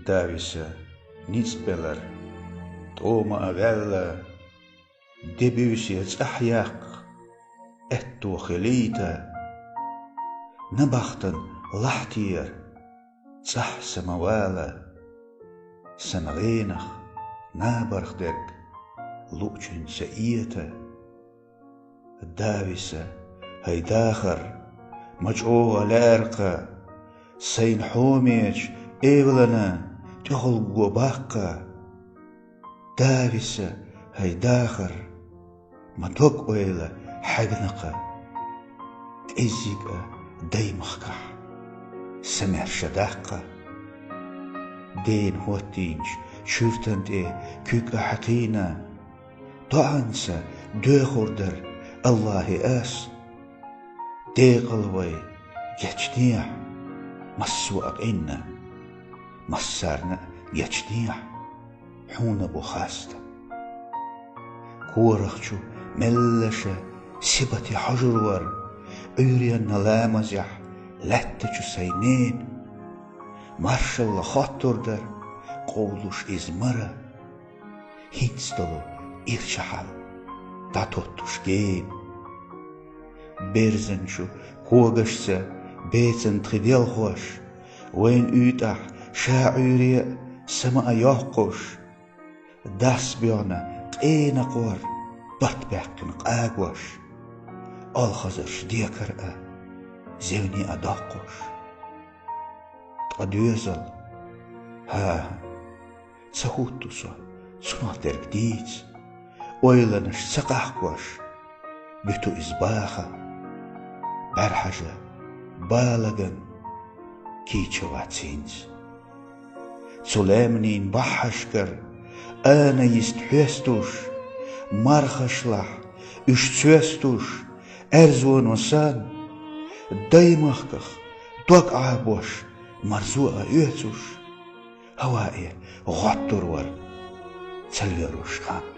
Davisa nisbeler Toma avella Debussy أحياق etto خليتا نبختن لحتير صح سموالا سنغينخ نابرخ درك لوچن سئيتا داوسة هيداخر مجعوه لارقا سين حوميج ايولنا تخلقو باقا داوسة هيداخر مدوك اويلا حقنقا تأزيقا دايمخكح سمع شداقا دين هوتينج شفتند كيك حقينا طعنسا دوخوردر الله اس ديقلوي يجنيع مسوق إنا مسارنا يجنيع حون بخاست كورخشو ملشة سبتي حجرور أيريان نلامزيح لاتجو سينين مارشالله خطر در قولوش إزمرة هينستلو إرشحال تاتوتوش جين بيرزنشو كوغشسا بيتن تخديل خوش وين يتح شاعري سما يوقوش داس بيانا قينا قور بطبعكن قاقوش الخزرش ديكر زوني أداقوش تقديزل ها سهوتوسا سناتر جديد ويلنش سقاقوش بتو إزباخا برحجة بالغن كيتشواتينز سلامنين بحشكر أنا يستحيستوش مرخشلح اشتسوستوش أرزون وسان دايمخكخ دوك عابوش مرزوقة يهتوش هوائي غطر ور تلوروش خان